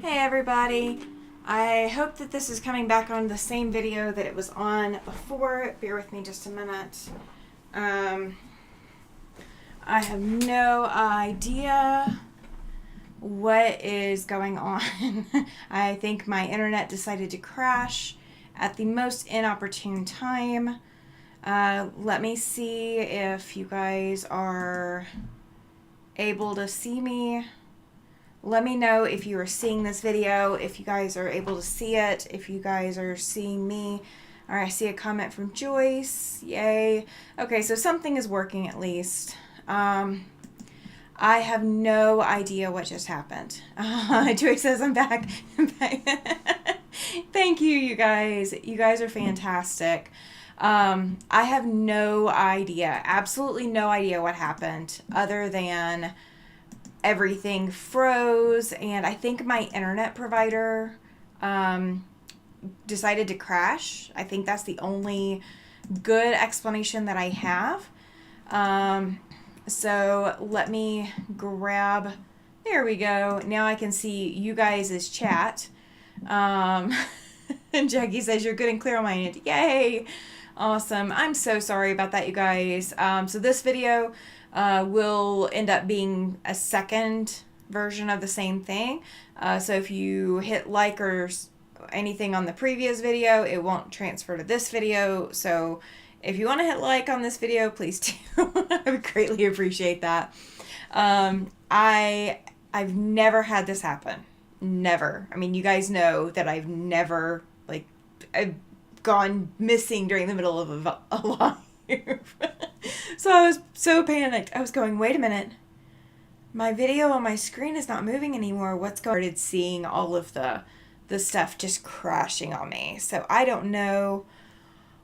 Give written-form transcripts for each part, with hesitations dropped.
Hey everybody, I hope that this is coming back on the same video that it was on before. Bear with me just a minute. I have no idea what is going on. I think my internet decided to crash at the most inopportune time. Let me see if you guys are able to see me. Let me know if you are seeing this video, if you guys are able to see it, if you guys are seeing me. All right, I see a comment from Joyce. Yay. Okay, so something is working at least. I have no idea what just happened. Joyce says I'm back. Thank you, you guys. You guys are fantastic. I have no idea, absolutely no idea what happened other than everything froze, and I think my internet provider decided to crash. I think that's the only good explanation that I have. So let me grab, there we go. Now I can see you guys' chat. And Jackie says you're good and clear on my end. Yay! Awesome. I'm so sorry about that, you guys. So this video will end up being a second version of the same thing. So if you hit like or anything on the previous video, it won't transfer to this video. So if you want to hit like on this video, please do. I would greatly appreciate that. I've never had this happen. Never. I mean, you guys know that I've never, I've gone missing during the middle of a live. So I was so panicked. I was going, wait a minute. My video on my screen is not moving anymore. What's going on? I started seeing all of the stuff just crashing on me. So I don't know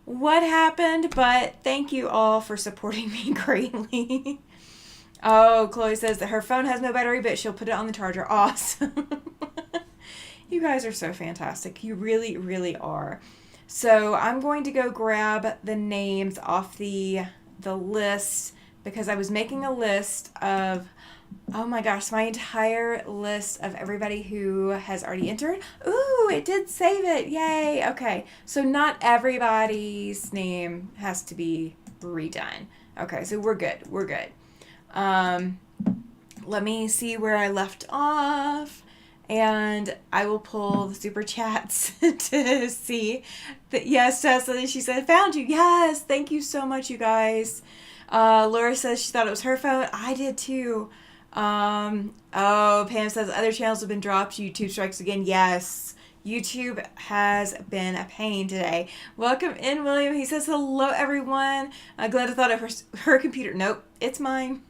what happened, but thank you all for supporting me greatly. Oh, Chloe says that her phone has no battery, but she'll put it on the charger. Awesome. You guys are so fantastic. You really, really are. So I'm going to go grab the names off the list because I was making a list of, oh my gosh, my entire list of everybody who has already entered. Ooh, it did save it. Yay. Okay. So not everybody's name has to be redone. Okay. So we're good. We're good. Let me see where I left off. And I will pull the super chats to see that. Yes, Tessa, she said, found you. Yes, thank you so much, you guys. Laura says she thought it was her phone. I did too. Oh, Pam says other channels have been dropped. YouTube strikes again. Yes, YouTube has been a pain today. Welcome in, William. He says, hello, everyone. Glenda thought of her computer. Nope, it's mine.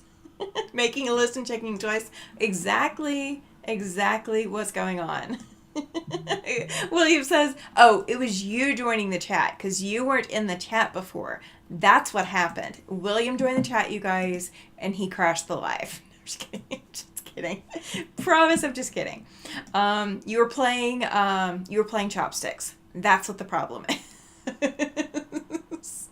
Making a list and checking twice. Exactly what's going on. William says, oh, it was you joining the chat because you weren't in the chat before. That's what happened. William joined the chat, you guys, and he crashed the live. I'm just kidding. Just kidding. Promise, I'm just kidding. You were playing chopsticks. That's what the problem is.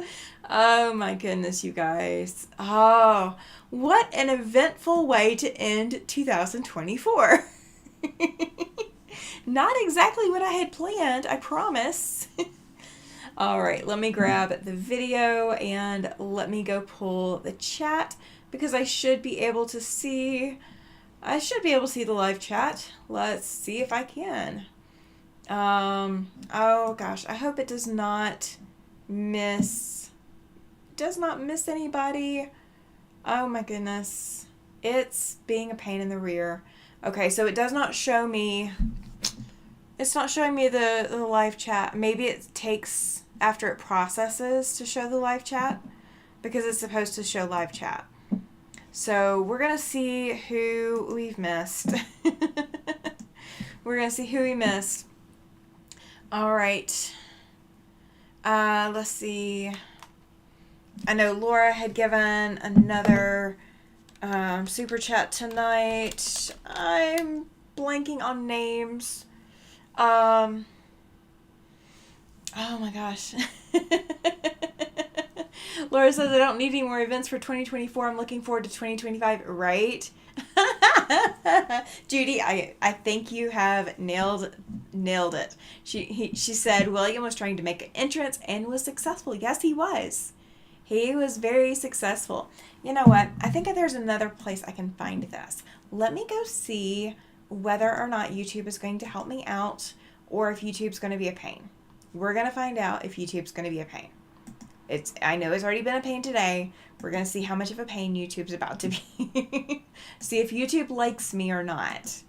Oh my goodness, you guys. Oh, what an eventful way to end 2024. Not exactly what I had planned, I promise. All right, let me grab the video and let me go pull the chat because I should be able to see the live chat. Let's see if I can. Oh gosh, I hope it does not miss anybody. Oh my goodness. It's being a pain in the rear. Okay, so it does not show me, it's not showing me the live chat. Maybe it takes after it processes to show the live chat because it's supposed to show live chat. So we're going to see who we've missed. We're going to see who we missed. All right. Let's see. I know Laura had given another super chat tonight. I'm blanking on names. Oh my gosh. Laura says, I don't need any more events for 2024. I'm looking forward to 2025. Right? Judy, I think you have nailed it. She said William was trying to make an entrance and was successful. Yes, he was. He was very successful. You know what? I think there's another place I can find this. Let me go see whether or not YouTube is going to help me out or if YouTube's going to be a pain. We're going to find out if YouTube's going to be a pain. I know it's already been a pain today. We're going to see how much of a pain YouTube's about to be. See if YouTube likes me or not.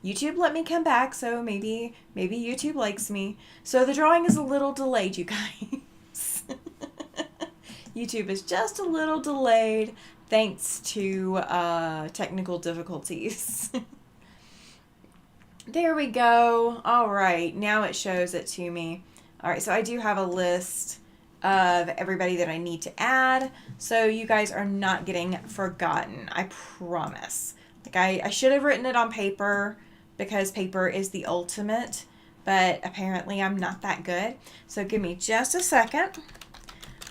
YouTube let me come back, so maybe YouTube likes me. So the drawing is a little delayed, you guys. YouTube is just a little delayed thanks to technical difficulties. There we go. All right, now it shows it to me. All right, so I do have a list of everybody that I need to add, so you guys are not getting forgotten. I promise. Like I should have written it on paper because paper is the ultimate, but apparently I'm not that good. So give me just a second.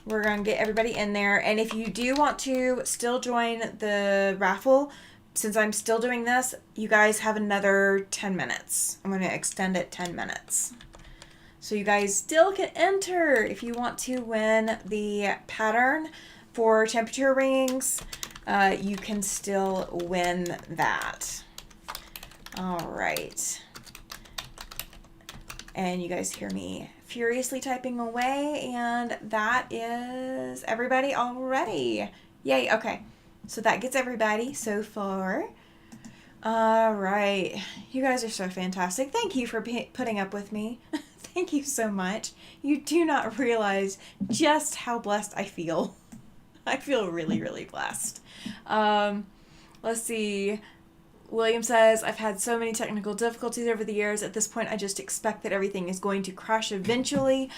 We're going to get everybody in there, and if you do want to still join the raffle, since I'm still doing this, you guys have another 10 minutes. I'm going to extend it 10 minutes. So you guys still can enter if you want to win the pattern for temperature rings. You can still win that. All right. And you guys hear me furiously typing away, and that is everybody already. Yay, okay. So that gets everybody so far. All right. You guys are so fantastic. Thank you for putting up with me. Thank you so much. You do not realize just how blessed I feel. I feel really, really blessed. Let's see. William says, I've had so many technical difficulties over the years. At this point, I just expect that everything is going to crash eventually.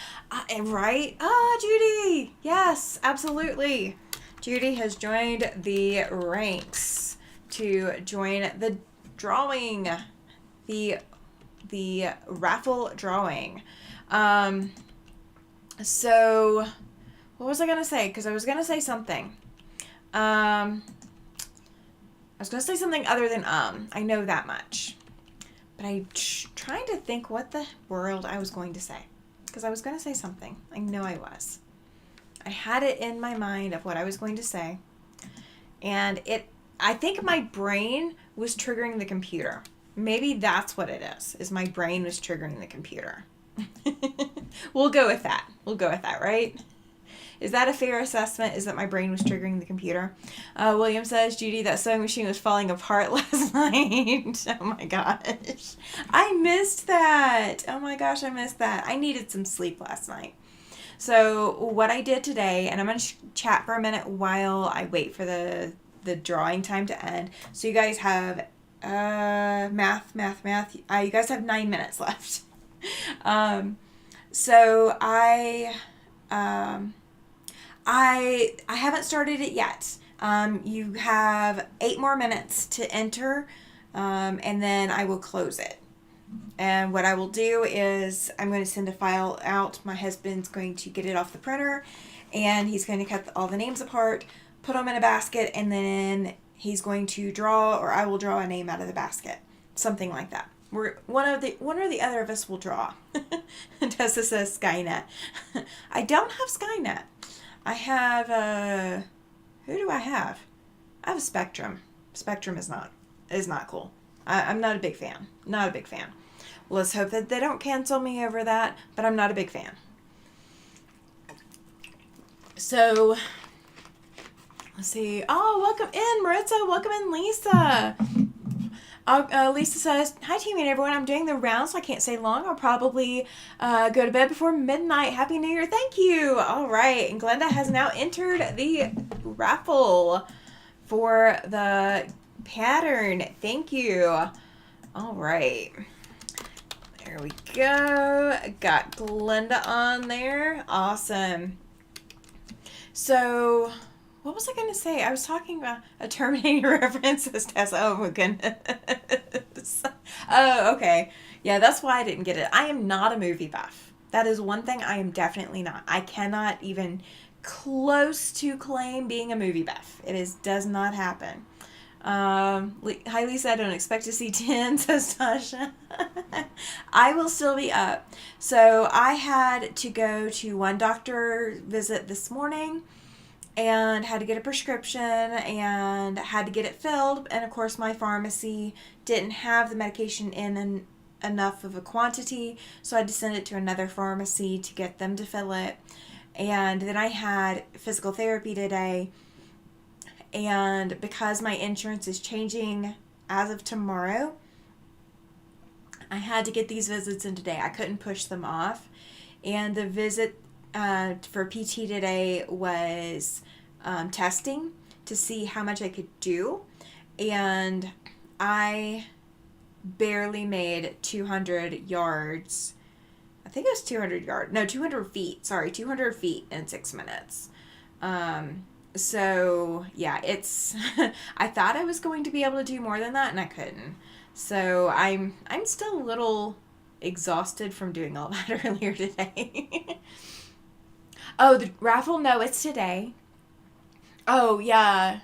Right? Judy! Yes, absolutely. Judy has joined the ranks to join the drawing, the raffle drawing. So what was I going to say? Because I was going to say something. I was going to say something other than I know that much. But I'm trying to think what the world I was going to say. Because I was going to say something. I know I was. I had it in my mind of what I was going to say. And I think my brain was triggering the computer. Maybe that's what it is my brain was triggering the computer. We'll go with that. Right? Is that a fair assessment? Is that my brain was triggering the computer? William says, Judy, that sewing machine was falling apart last night. Oh my gosh. I missed that. Oh my gosh, I missed that. I needed some sleep last night. So what I did today, and I'm going to chat for a minute while I wait for the drawing time to end. So you guys have math. You guys have 9 minutes left. So I haven't started it yet. You have 8 more minutes to enter, and then I will close it. And what I will do is I'm going to send a file out. My husband's going to get it off the printer, and he's going to cut all the names apart, put them in a basket, and then he's going to draw, or I will draw a name out of the basket. Something like that. One or the other of us will draw. Tessa says Skynet. I don't have Skynet. I have who do I have? I have a Spectrum. Spectrum is not cool. I'm not a big fan. Not a big fan. Let's hope that they don't cancel me over that, but I'm not a big fan. So, let's see. Oh, welcome in, Maritza. Welcome in, Lisa. Lisa says, hi, team and everyone. I'm doing the rounds, so I can't stay long. I'll probably go to bed before midnight. Happy New Year. Thank you. All right. And Glenda has now entered the raffle for the pattern. Thank you. All right. There we go. Got Glenda on there. Awesome. So, what was I going to say? I was talking about a Terminator reference, says Tessa. Oh, my goodness. Oh, okay. Yeah, that's why I didn't get it. I am not a movie buff. That is one thing I am definitely not. I cannot even close to claim being a movie buff. It does not happen. Hi Lisa, I don't expect to see 10, says Tasha. I will still be up. So I had to go to one doctor visit this morning and had to get a prescription and had to get it filled. And of course, my pharmacy didn't have the medication in enough of a quantity, so I had to send it to another pharmacy to get them to fill it. And then I had physical therapy today. And because my insurance is changing as of tomorrow, I had to get these visits in today. I couldn't push them off. And the visit for PT today was testing to see how much I could do. And I barely made 200 yards. I think it was 200 yards. No, 200 feet. Sorry, 200 feet in 6 minutes. So yeah, it's, I thought I was going to be able to do more than that and I couldn't. So I'm still a little exhausted from doing all that earlier today. Oh, the raffle? No, it's today. Oh, yeah.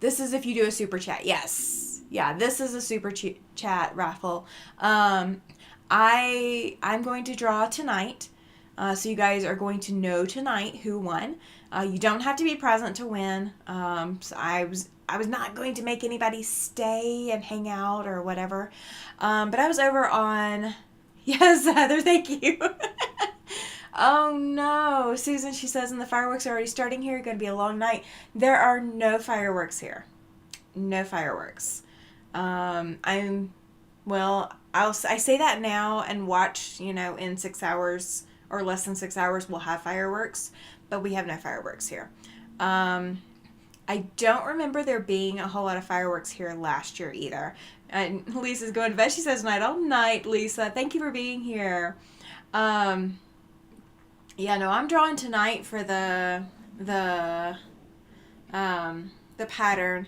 This is if you do a super chat. Yes. Yeah, this is a super chat raffle. I'm going to draw tonight. So you guys are going to know tonight who won. You don't have to be present to win. So I was not going to make anybody stay and hang out or whatever. But I was over on, yes, Heather, thank you. Oh no, Susan, she says, and the fireworks are already starting here. It's going to be a long night. There are no fireworks here. No fireworks. I say that now and watch, in 6 hours or less than 6 hours, we'll have fireworks, but we have no fireworks here. I don't remember there being a whole lot of fireworks here last year either. And Lisa's going to bed. She says night all night, Lisa. Thank you for being here. Yeah, no, I'm drawing tonight for the pattern.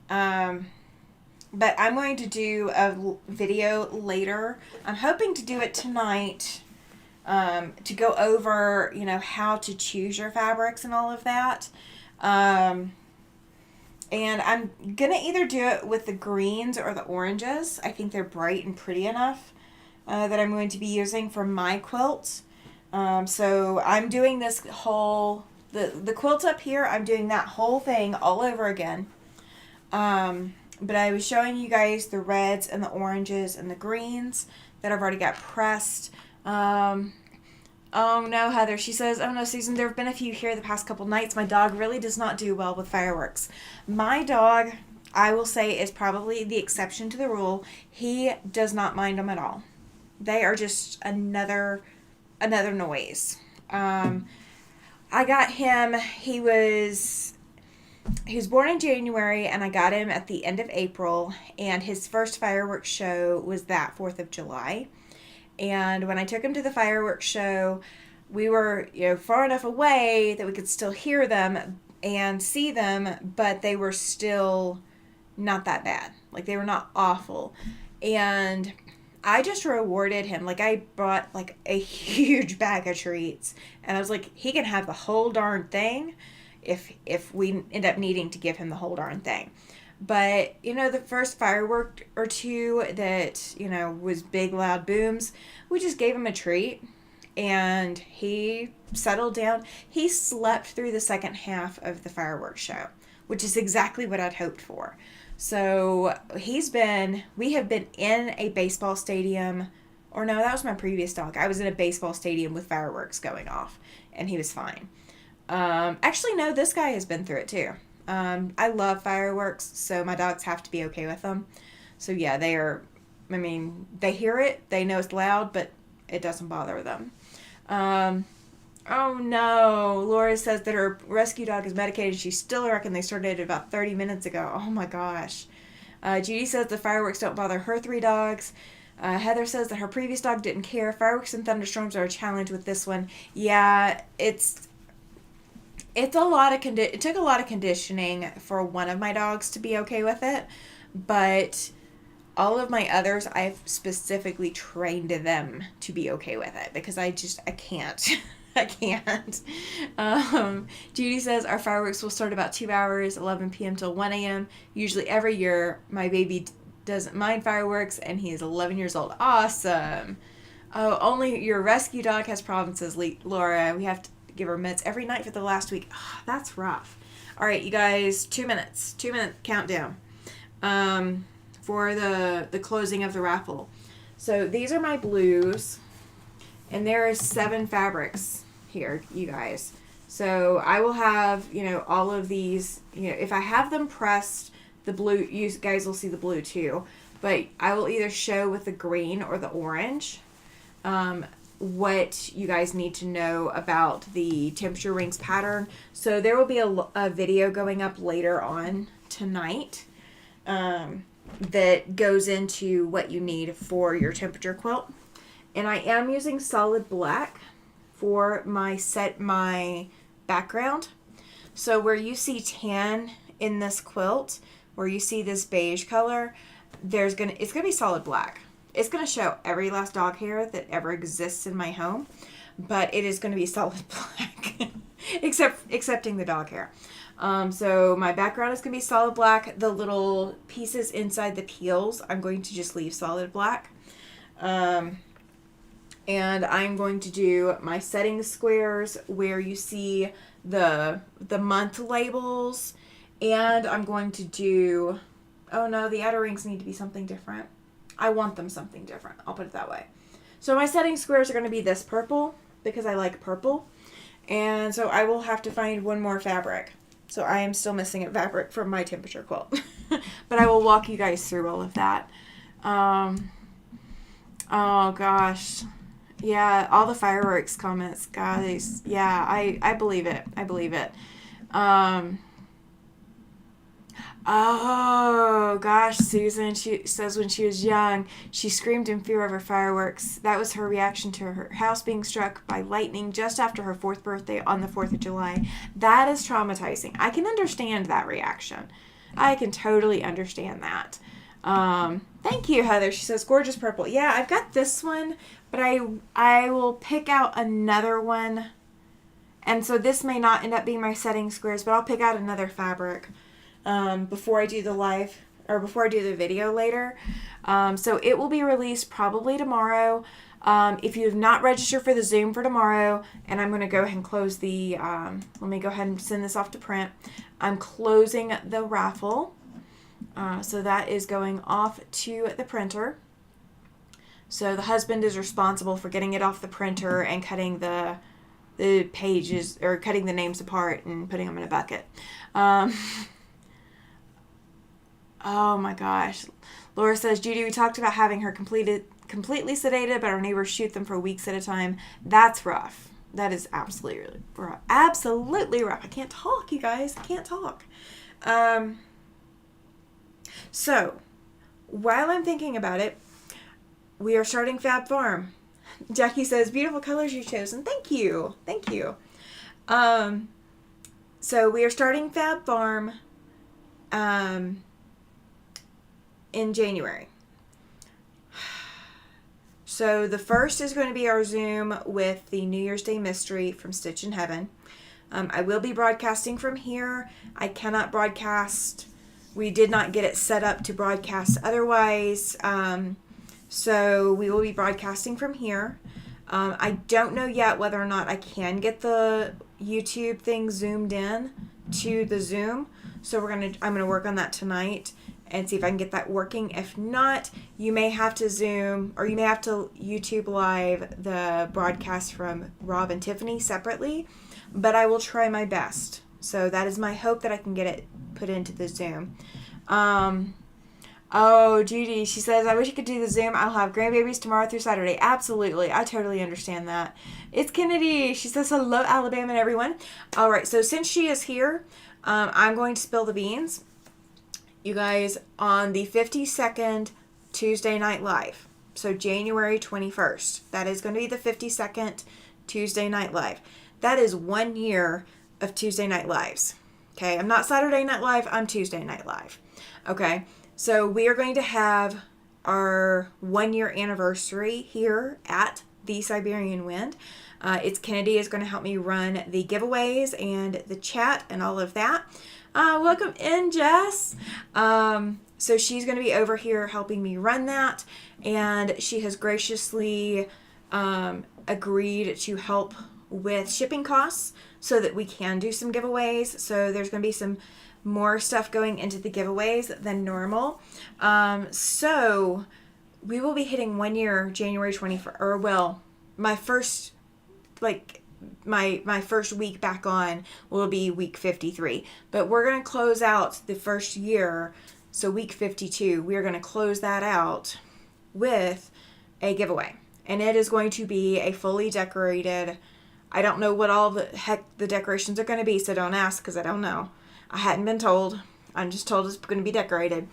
But I'm going to do a video later. I'm hoping to do it tonight, to go over, how to choose your fabrics and all of that. And I'm going to either do it with the greens or the oranges. I think they're bright and pretty enough that I'm going to be using for my quilt. So I'm doing this whole, the quilt up here, I'm doing that whole thing all over again. But I was showing you guys the reds and the oranges and the greens that I've already got pressed. Oh no, Heather, she says, oh no, Susan, there have been a few here the past couple nights. My dog really does not do well with fireworks. My dog, I will say, is probably the exception to the rule. He does not mind them at all. They are just another noise. I got him, he was born in January, and I got him at the end of April, and his first fireworks show was that 4th of July. And when I took him to the fireworks show, we were, far enough away that we could still hear them and see them, but they were still not that bad. Like, they were not awful. And I just rewarded him. Like, I brought, a huge bag of treats, and I was like, he can have the whole darn thing if we end up needing to give him the whole darn thing. But, the first firework or two that, was big, loud booms, we just gave him a treat, and he settled down. He slept through the second half of the fireworks show, which is exactly what I'd hoped for. So we have been in a baseball stadium, or no, that was my previous dog. I was in a baseball stadium with fireworks going off, and he was fine. Actually, no, this guy has been through it too. I love fireworks, so my dogs have to be okay with them. So yeah, they hear it, they know it's loud, but it doesn't bother them. Oh no, Laura says that her rescue dog is medicated. She still reckon they started about 30 minutes ago. Oh my gosh. Judy says the fireworks don't bother her 3 dogs. Heather says that her previous dog didn't care. Fireworks and thunderstorms are a challenge with this one. Yeah, it's a lot of it took a lot of conditioning for one of my dogs to be okay with it, but all of my others, I've specifically trained them to be okay with it because I can't. I can't. Judy says our fireworks will start about 2 hours, 11 p.m. till 1 a.m. Usually every year. My baby doesn't mind fireworks, and he is 11 years old. Awesome. Oh, only your rescue dog has problems, says Laura. We have to give her meds every night for the last week. Oh, that's rough. All right, you guys, 2 minutes. 2-minute countdown for the closing of the raffle. So these are my blues, and there is 7 fabrics here, you guys. So I will have, all of these, if I have them pressed, the blue, you guys will see the blue too, but I will either show with the green or the orange what you guys need to know about the temperature rings pattern. So there will be a video going up later on tonight that goes into what you need for your temperature quilt. And I am using solid black for my background. So where you see tan in this quilt, where you see this beige color, it's gonna be solid black. It's gonna show every last dog hair that ever exists in my home, but it is gonna be solid black, excepting the dog hair. So my background is gonna be solid black. The little pieces inside the peels, I'm going to just leave solid black. And I'm going to do my setting squares where you see the month labels, and I'm going to do, oh no, the outer rings need to be something different. I want them something different. I'll put it that way. So my setting squares are going to be this purple because I like purple. And so I will have to find one more fabric. So I am still missing a fabric from my temperature quilt. But I will walk you guys through all of that. Oh gosh. Yeah, all the fireworks comments, guys. Yeah, I believe it. I believe it. Oh gosh, Susan, she says when she was young, she screamed in fear over fireworks. That was her reaction to her house being struck by lightning just after her 4th birthday on the 4th of July. That is traumatizing. I can understand that reaction. I can totally understand that. Thank you, Heather. She says, gorgeous purple. Yeah, I've got this one, but I will pick out another one. And so this may not end up being my setting squares, but I'll pick out another fabric before I do the live, or before I do the video later. So it will be released probably tomorrow. If you have not registered for the Zoom for tomorrow, and I'm going to go ahead and close the, let me go ahead and send this off to print. I'm closing the raffle. So that is going off to the printer. So the husband is responsible for getting it off the printer and cutting the pages, or cutting the names apart and putting them in a bucket. Oh my gosh. Laura says, Judy, we talked about having her completely sedated, but our neighbors shoot them for weeks at a time. That's rough. That is absolutely rough. Absolutely rough. I can't talk, you guys. I can't talk. So, while I'm thinking about it, we are starting Fab Farm. Jackie says, beautiful colors you've chosen. Thank you. Thank you. So, we are starting Fab Farm in January. So, the first is going to be our Zoom with the New Year's Day Mystery from Stitchin Heaven. I will be broadcasting from here. I cannot broadcast. We did not get it set up to broadcast otherwise. So we will be broadcasting from here. I don't know yet whether or not I can get the YouTube thing zoomed in to the Zoom. So I'm gonna work on that tonight and see if I can get that working. If not, you may have to Zoom, or you may have to YouTube live the broadcast from Rob and Tiffany separately, but I will try my best. So that is my hope, that I can get it put into the Zoom. Oh, Judy, she says, I wish I could do the Zoom. I'll have grandbabies tomorrow through Saturday. Absolutely. I totally understand that. It's Kennedy. She says, hello, Alabama and everyone. All right. So since she is here, I'm going to spill the beans. You guys, on the 52nd Tuesday Night Live. So January 21st. That is going to be the 52nd Tuesday Night Live. That is 1 year of Tuesday Night Lives. Okay. I'm not Saturday Night Live. I'm Tuesday Night Live. Okay. So we are going to have our 1 year anniversary here at the Siberian Wind. It's Kennedy is going to help me run the giveaways and the chat and all of that. Welcome in, Jess. So she's going to be over here helping me run that, and she has graciously agreed to help with shipping costs so that we can do some giveaways. So there's going to be some more stuff going into the giveaways than normal. So we will be hitting 1 year January 21st, or well, my first my first week back on will be week 53, but we're going to close out the first year. So week 52, we're going to close that out with a giveaway, and it is going to be a fully decorated, I don't know what all the heck the decorations are going to be, so don't ask because I don't know. I hadn't been told. I'm just told it's going to be decorated.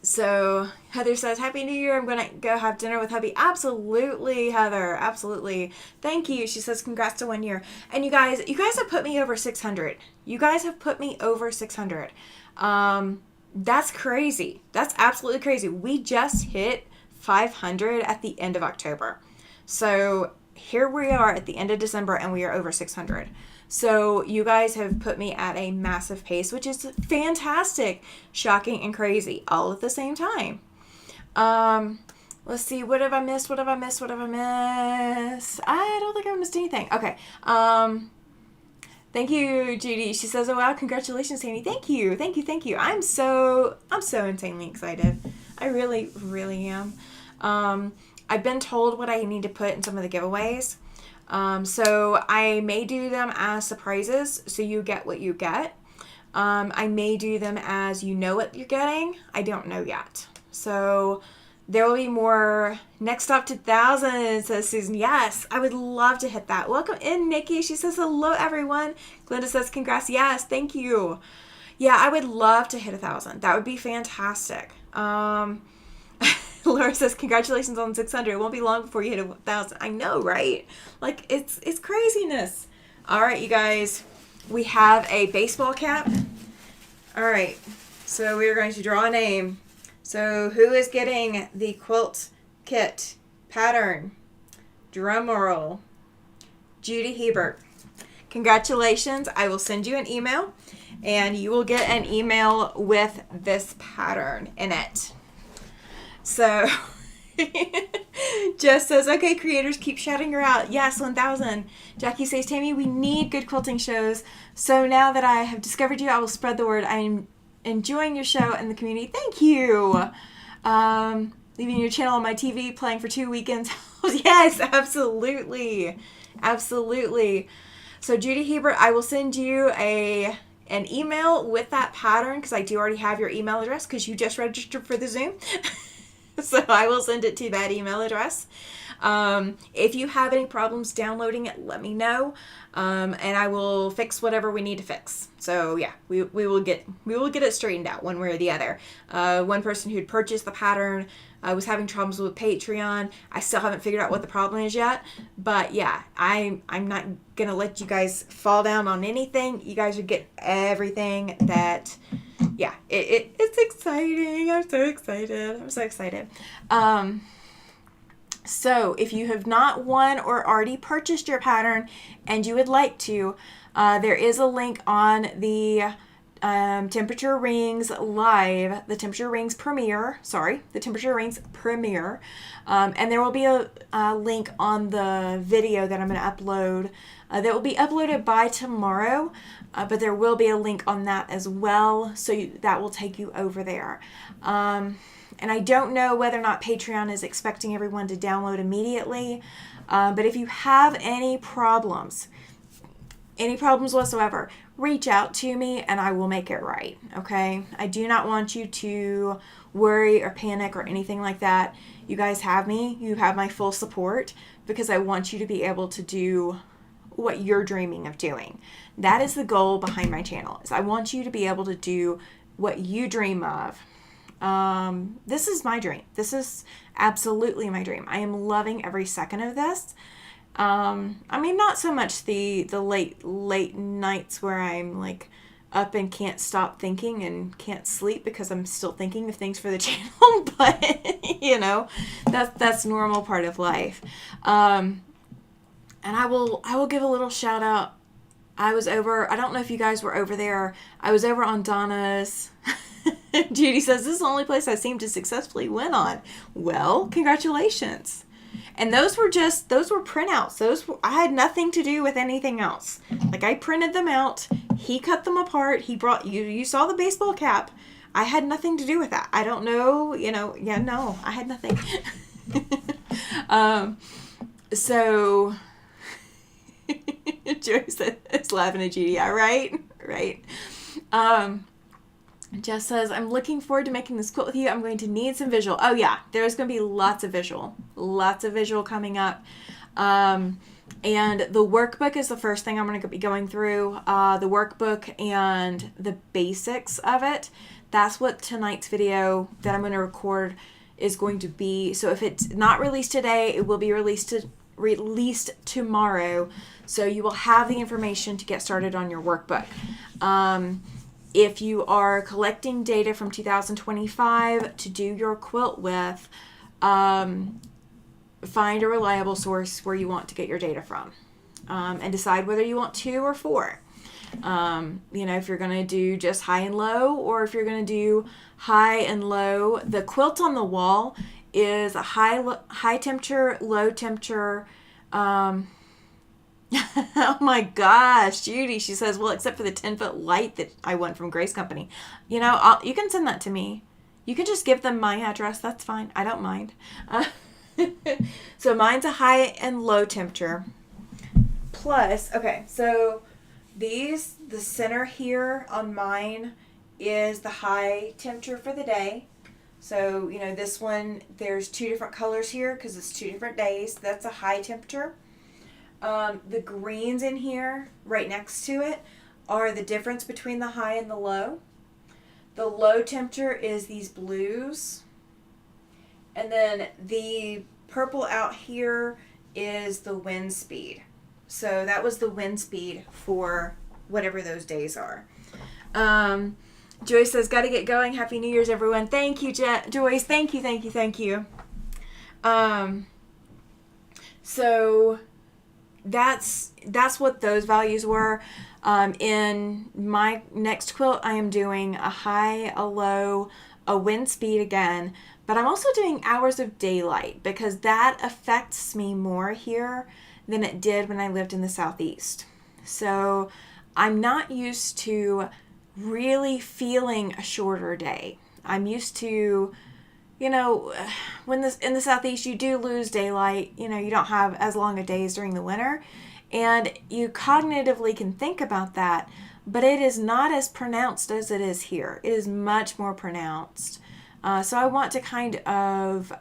So Heather says, Happy New Year. I'm going to go have dinner with hubby. Absolutely, Heather. Absolutely. Thank you. She says, congrats to 1 year. And you guys have put me over 600. You guys have put me over 600. That's crazy. That's absolutely crazy. We just hit 500 at the end of October. So here we are at the end of December and we are over 600. So you guys have put me at a massive pace, which is fantastic, shocking, and crazy all at the same time. Let's see. What have I missed? I don't think I missed anything. Okay. Thank you, Judy. She says, oh, wow, congratulations, Sandy. Thank you. I'm so insanely excited. I really, really am. I've been told what I need to put in some of the giveaways. So I may do them as surprises, so you get what you get. I may do them as you know what you're getting. I don't know yet. So there will be more. Next up to 1,000, says Susan. Yes, I would love to hit that. Welcome in, Nikki. She says, hello, everyone. Glenda says, congrats. Yes, thank you. Yeah, I would love to hit 1,000. That would be fantastic. Laura says, congratulations on 600. It won't be long before you hit 1,000. I know, right? Like, it's craziness. All right, you guys. We have a baseball cap. All right. So we are going to draw a name. So who is getting the quilt kit pattern? Drum roll. Judy Hebert. Congratulations. I will send you an email, and you will get an email with this pattern in it. So, Jess says, okay, creators, keep shouting her out. Yes, 1,000. Jackie says, Tammy, we need good quilting shows. So now that I have discovered you, I will spread the word. I'm enjoying your show and the community. Thank you. Leaving your channel on my TV, playing for 2 weekends. Yes, absolutely. Absolutely. So, Judy Hebert, I will send you an email with that pattern because I do already have your email address because you just registered for the Zoom. So I will send it to that email address. If you have any problems downloading it, let me know, and I will fix whatever we need to fix. So yeah, we will get it straightened out one way or the other. One person who'd purchased the pattern was having problems with Patreon. I still haven't figured out what the problem is yet, but yeah, I'm not gonna let you guys fall down on anything. You guys would get everything that. Yeah, it's exciting. I'm so excited. So if you have not won or already purchased your pattern and you would like to, there is a link on the Temperature Rings Live, the Temperature Rings Premiere, and there will be a link on the video that I'm going to upload that will be uploaded by tomorrow, but there will be a link on that as well, so that will take you over there. And I don't know whether or not Patreon is expecting everyone to download immediately, but if you have any problems whatsoever, reach out to me and I will make it right, okay? I do not want you to worry or panic or anything like that. You guys have me. You have my full support because I want you to be able to do what you're dreaming of doing. That is the goal behind my channel, is I want you to be able to do what you dream of. This is my dream. This is absolutely my dream. I am loving every second of this. I mean, not so much the late nights where I'm like up and can't stop thinking and can't sleep because I'm still thinking of things for the channel. But, you know, that's normal part of life. And I will give a little shout out. I don't know if you guys were over there. I was over on Donna's. Judy says, this is the only place I seem to successfully win on. Well, congratulations. And those were printouts. I had nothing to do with anything else. Like, I printed them out. He cut them apart. He brought, you saw the baseball cap. I had nothing to do with that. I don't know, no, I had nothing. So, Joyce is laughing at Judy. Yeah, right. Jess says, I'm looking forward to making this quilt with you. I'm going to need some visual. Oh yeah, there's going to be lots of visual coming up. And the workbook is the first thing I'm going to be going through. The workbook and the basics of it. That's what tonight's video that I'm going to record is going to be. So if it's not released today, it will be released tomorrow. So you will have the information to get started on your workbook. If you are collecting data from 2025 to do your quilt with, find a reliable source where you want to get your data from, and decide whether you want 2 or 4. If you're going to do just high and low, or if you're going to do high and low. The quilt on the wall is a high temperature, low temperature. Oh my gosh, Judy, she says, well, except for the 10-foot light that I won from Grace Company. You can send that to me. You can just give them my address. That's fine. I don't mind. So mine's a high and low temperature. Plus, okay, so the center here on mine is the high temperature for the day. So, this one, there's 2 different colors here because it's 2 different days. That's a high temperature. The greens in here, right next to it, are the difference between the high and the low. The low temperature is these blues. And then the purple out here is the wind speed. So that was the wind speed for whatever those days are. Joyce says, gotta get going. Happy New Year's, everyone. Thank you, Joyce. Thank you. So that's what those values were. In my next quilt, I am doing a high, a low, a wind speed again, but I'm also doing hours of daylight because that affects me more here than it did when I lived in the Southeast. So I'm not used to really feeling a shorter day. I'm used to, in the Southeast, you do lose daylight. You don't have as long of days during the winter. And you cognitively can think about that, but it is not as pronounced as it is here. It is much more pronounced. So I want to kind of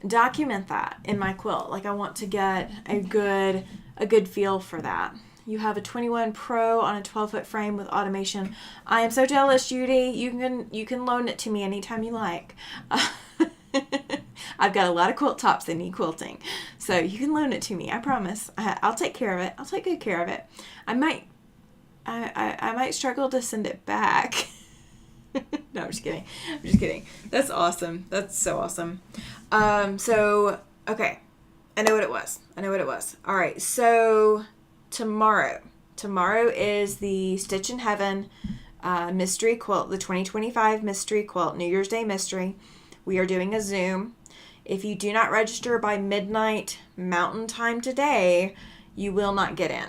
document that in my quilt. Like, I want to get a good feel for that. You have a 21 Pro on a 12-foot frame with automation. I am so jealous, Judy. You can loan it to me anytime you like. I've got a lot of quilt tops that need quilting, so you can loan it to me. I promise. I'll take care of it. I'll take good care of it. I might struggle to send it back. No, I'm just kidding. That's awesome. That's so awesome. So okay, I know what it was. All right, so. Tomorrow is the Stitch in Heaven mystery quilt, the 2025 mystery quilt, New Year's Day mystery. We are doing a Zoom. If you do not register by midnight Mountain Time today, you will not get in.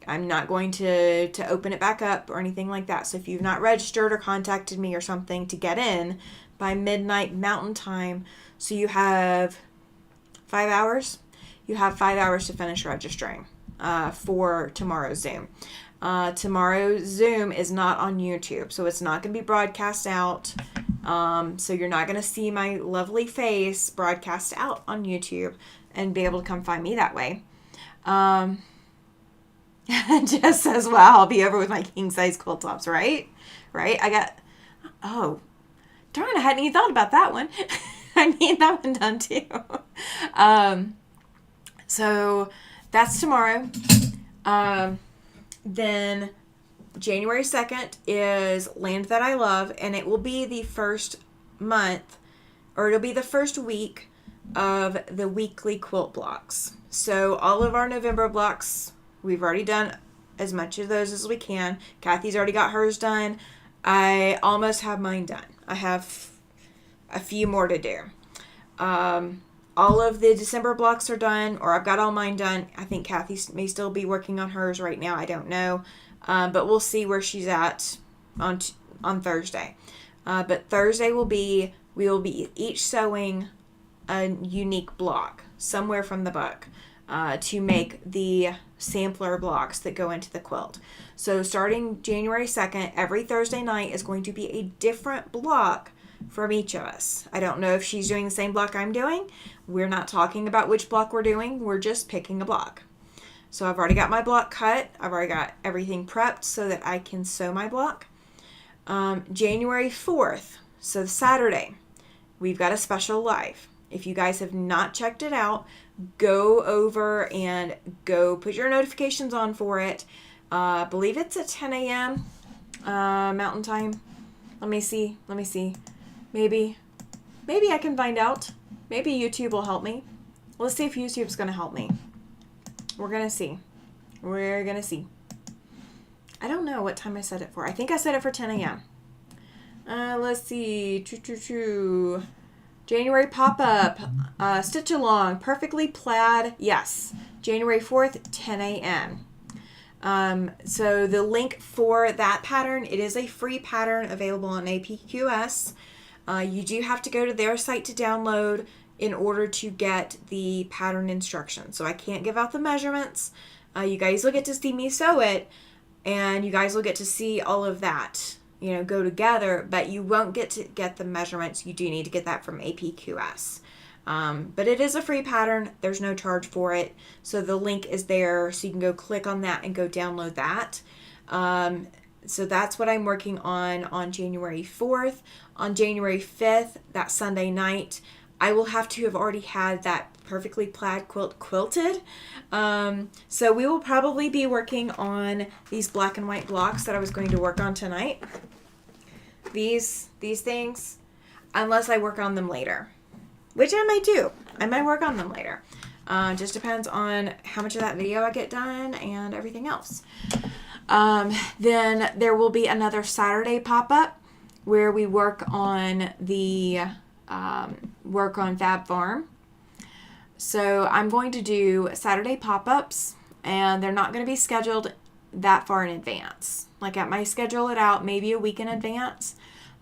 I'm not going to open it back up or anything like that. So if you've not registered or contacted me or something to get in by midnight Mountain Time, so you have 5 hours. You have 5 hours to finish registering. For tomorrow's Zoom. Tomorrow's Zoom is not on YouTube, so it's not going to be broadcast out. So you're not going to see my lovely face broadcast out on YouTube and be able to come find me that way. Jess says, wow, I'll be over with my king-size quilt tops, right? Oh, darn, I hadn't even thought about that one. I need that one done too. So that's tomorrow. Then January 2nd is Land That I Love, and it will be the first month, or it'll be the first week of the weekly quilt blocks. So all of our November blocks, we've already done as much of those as we can. Kathy's already got hers done. I almost have mine done. I have a few more to do. All of the December blocks are done, or I've got all mine done. I think Kathy may still be working on hers right now. I don't know. But we'll see where she's at on Thursday. But Thursday we will be each sewing a unique block somewhere from the book to make the sampler blocks that go into the quilt. So starting January 2nd, every Thursday night is going to be a different block from each of us. I don't know if she's doing the same block I'm doing. We're not talking about which block we're doing. We're just picking a block. So I've already got my block cut. I've already got everything prepped so that I can sew my block. January 4th, so Saturday, we've got a special live. If you guys have not checked it out, go over and go put your notifications on for it. I believe it's at 10 a.m. Mountain Time. Let me see. Maybe I can find out. Maybe YouTube will help me. Let's see if YouTube's going to help me. We're going to see. I don't know what time I set it for. I think I set it for 10 a.m. Let's see. January pop-up. Stitch along. Perfectly Plaid. Yes. January 4th, 10 a.m. So the link for that pattern, it is a free pattern available on APQS. You do have to go to their site to download in order to get the pattern instructions. So I can't give out the measurements. You guys will get to see me sew it, and you guys will get to see all of that, go together, but you won't get to get the measurements. You do need to get that from APQS. But it is a free pattern. There's no charge for it. So the link is there, so you can go click on that and go download that. So that's what I'm working on January 4th. On January 5th, that Sunday night, I will have to have already had that Perfectly Plaid quilt quilted. So we will probably be working on these black and white blocks that I was going to work on tonight. These things, unless I work on them later, which I might do. I might work on them later. Just depends on how much of that video I get done and everything else. Then there will be another Saturday pop-up where we work on the Fab Farm. So I'm going to do Saturday pop-ups, and they're not going to be scheduled that far in advance. Like I might schedule it out maybe a week in advance,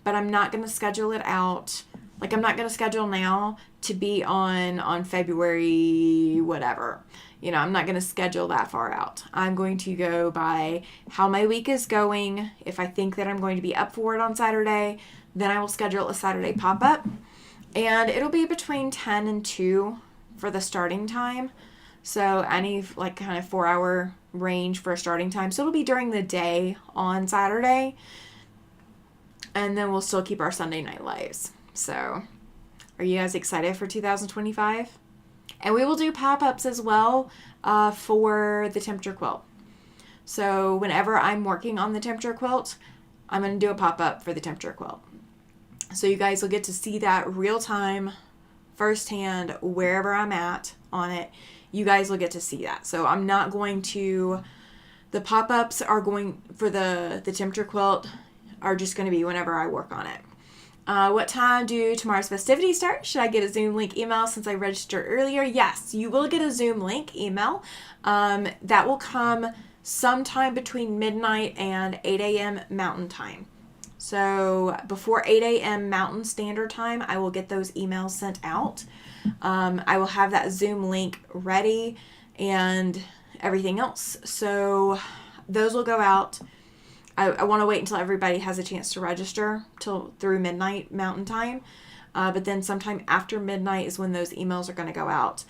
but I'm not going to schedule it out. Like I'm not going to schedule now to be on February whatever. I'm not going to schedule that far out. I'm going to go by how my week is going. If I think that I'm going to be up for it on Saturday, then I will schedule a Saturday pop-up. And it'll be between 10 and 2 for the starting time. So any kind of 4-hour range for a starting time. So it'll be during the day on Saturday. And then we'll still keep our Sunday night lives. So are you guys excited for 2025? And we will do pop-ups as well for the temperature quilt. So whenever I'm working on the temperature quilt, I'm going to do a pop-up for the temperature quilt. So you guys will get to see that real time, firsthand, wherever I'm at on it. You guys will get to see that. So I'm not going to, the pop-ups are going, for the temperature quilt, are just going to be whenever I work on it. What time do tomorrow's festivities start? Should I get a Zoom link email since I registered earlier? Yes, you will get a Zoom link email. That will come sometime between midnight and 8 a.m. Mountain Time. So before 8 a.m. Mountain Standard Time, I will get those emails sent out. I will have that Zoom link ready and everything else. So those will go out. I want to wait until everybody has a chance to register through midnight Mountain Time. But then sometime after midnight is when those emails are going to go out.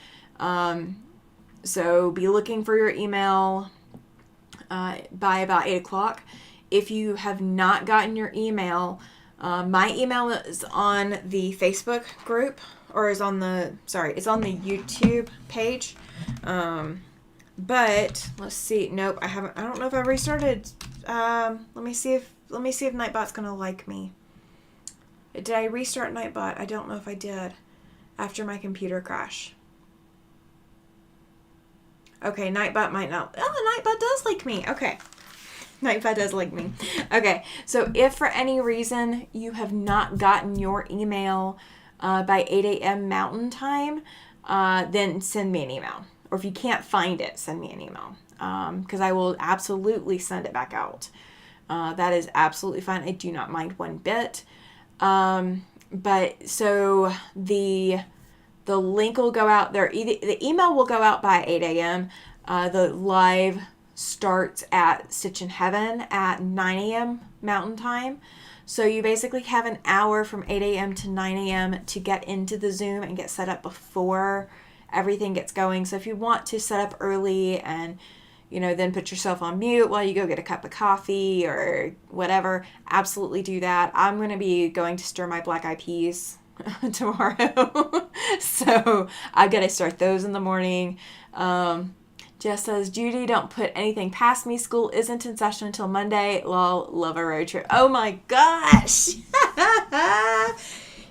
So be looking for your email by about 8 o'clock. If you have not gotten your email, my email is on the Facebook group, or it's on the YouTube page. But let's see. Nope, I haven't. I don't know if I restarted Let me see if Nightbot's gonna like me. Did I restart Nightbot? I don't know if I did after my computer crash. Okay, Nightbot might not. Oh, Nightbot does like me. Okay. Nightbot does like me. Okay, so if for any reason you have not gotten your email by 8 a.m. Mountain Time, then send me an email. Or if you can't find it, send me an email. Because I will absolutely send it back out. That is absolutely fine. I do not mind one bit. But so the link will go out there. The email will go out by 8 a.m. The live starts at Stitchin Heaven at 9 a.m. Mountain Time. So you basically have an hour from 8 a.m. to 9 a.m. to get into the Zoom and get set up before everything gets going. So if you want to set up early and, then put yourself on mute while you go get a cup of coffee or whatever, absolutely do that. I'm going to be going to stir my black eyed peas tomorrow. So I've got to start those in the morning. Jess says, Judy, don't put anything past me. School isn't in session until Monday. Lol, love a road trip. Oh my gosh.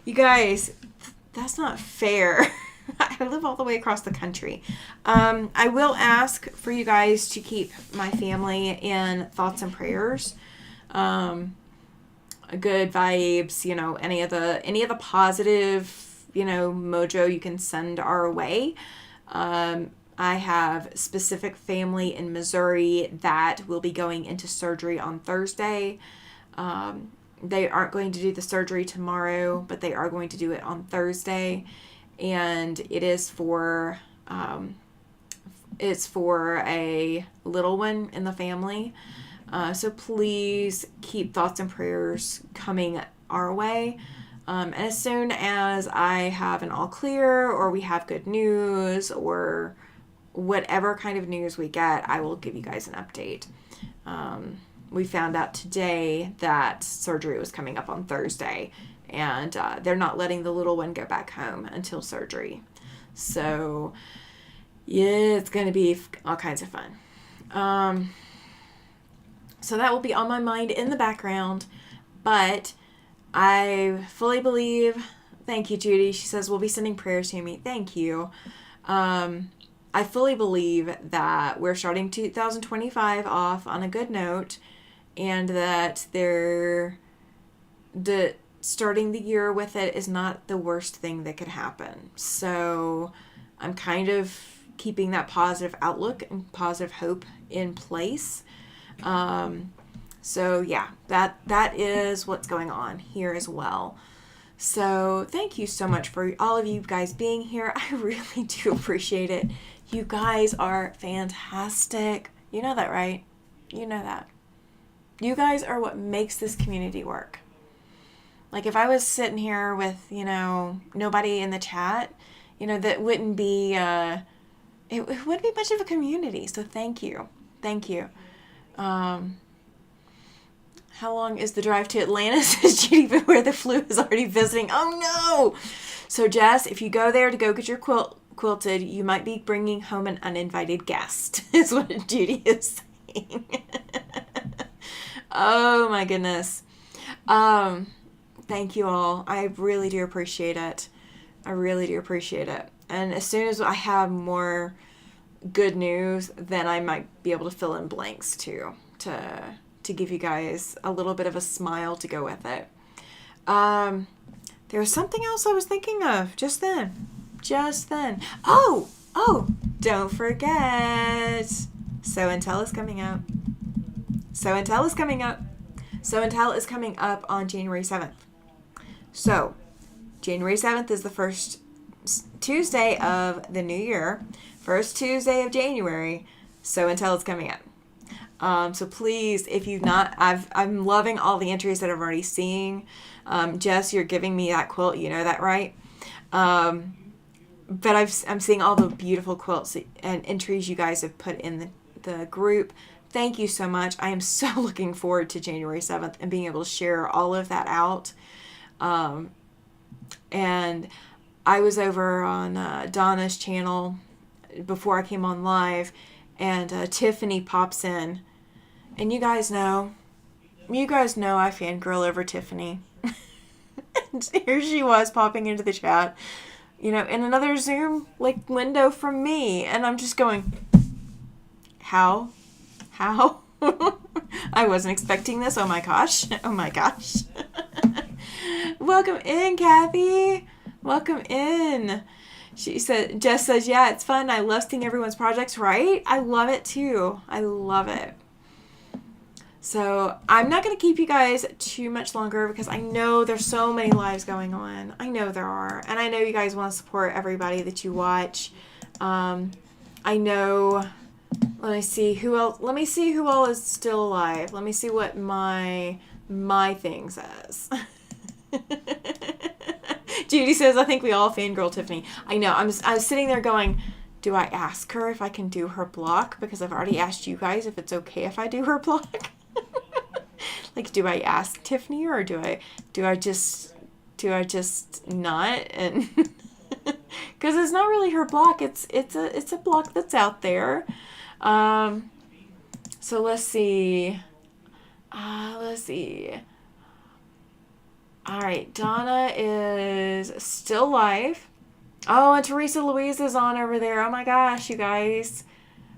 You guys, that's not fair. I live all the way across the country. I will ask for you guys to keep my family in thoughts and prayers. Good vibes, any of the positive, mojo you can send our way. I have specific family in Missouri that will be going into surgery on Thursday. They aren't going to do the surgery tomorrow, but they are going to do it on Thursday. And it is for a little one in the family. So please keep thoughts and prayers coming our way. And as soon as I have an all clear or we have good news or whatever kind of news we get, I will give you guys an update. We found out today that surgery was coming up on Thursday. And they're not letting the little one go back home until surgery. So, yeah, it's going to be all kinds of fun. So that will be on my mind in the background. But I fully believe, thank you, Judy. She says, we'll be sending prayers to me. Thank you. I fully believe that we're starting 2025 off on a good note. And that starting the year with it is not the worst thing that could happen. So I'm kind of keeping that positive outlook and positive hope in place. So yeah, that is what's going on here as well. So thank you so much for all of you guys being here. I really do appreciate it. You guys are fantastic. You know that, right? You know that. You guys are what makes this community work. Like if I was sitting here with, nobody in the chat, that wouldn't be, it wouldn't be much of a community. So thank you. Thank you. How long is the drive to Atlanta? Says Judy, but where the flu is already visiting. Oh no. So Jess, if you go there to go get your quilted, you might be bringing home an uninvited guest is what Judy is saying. Oh my goodness. Thank you all. I really do appreciate it. I really do appreciate it. And as soon as I have more good news, then I might be able to fill in blanks too, to give you guys a little bit of a smile to go with it. There was something else I was thinking of just then. Oh, don't forget. So and Tell is coming up. So and Tell is coming up on January 7th. So, January 7th is the first Tuesday of the new year. First Tuesday of January. So and Tell is coming up. So please, if you've not, I'm loving all the entries that I'm already seeing. Jess, you're giving me that quilt. You know that, right? But I'm seeing all the beautiful quilts and entries you guys have put in the group. Thank you so much. I am so looking forward to January 7th and being able to share all of that out. And I was over on Donna's channel before I came on live, and Tiffany pops in And you guys know I fangirl over Tiffany. And here she was popping into the chat, in another Zoom like window from me. And I'm just going, how? I wasn't expecting this. Oh my gosh. Welcome in, Kathy. Welcome in. Jess says, yeah, it's fun. I love seeing everyone's projects, right? I love it too. I love it. So I'm not going to keep you guys too much longer because I know there's so many lives going on. I know there are. And I know you guys want to support everybody that you watch. I know... Let me see who all is still alive. Let me see what my thing says. Judy says, I think we all fangirl Tiffany. I know. I was sitting there going, do I ask her if I can do her block? Because I've already asked you guys if it's okay if I do her block. Like, do I ask Tiffany or do I just not? And because it's not really her block. It's a block that's out there. So let's see. All right, Donna is still live. Oh, and Teresa Louise is on over there. Oh my gosh, you guys.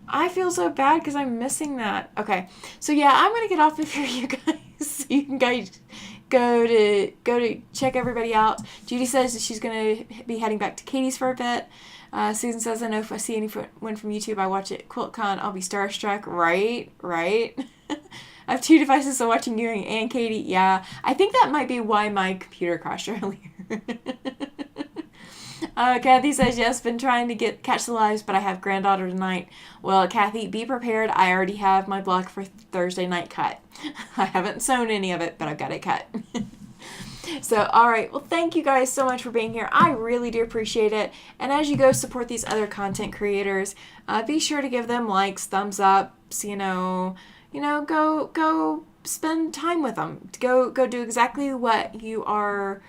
I feel so bad because I'm missing that. Okay, so yeah, I'm going to get off of here, you guys. You can guys go to check everybody out. Judy says that she's going to be heading back to Katie's for a bit. Susan says, I know if I see anyone from YouTube, I watch it. QuiltCon, I'll be starstruck. Right. I have 2 devices, so watching you and Katie. Yeah, I think that might be why my computer crashed earlier. Kathy says, yes, been trying to catch the lives, but I have granddaughter tonight. Well, Kathy, be prepared. I already have my block for Thursday night cut. I haven't sewn any of it, but I've got it cut. So, all right. Well, thank you guys so much for being here. I really do appreciate it. And as you go support these other content creators, be sure to give them likes, thumbs up, go spend time with them. Go do exactly what you are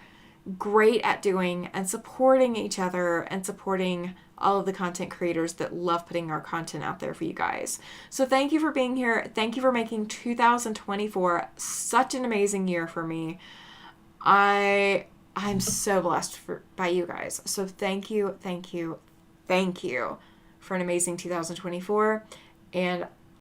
great at doing and supporting each other and supporting all of the content creators that love putting our content out there for you guys. So thank you for being here. Thank you for making 2024 such an amazing year for me. I'm so blessed by you guys. So thank you for an amazing 2024. And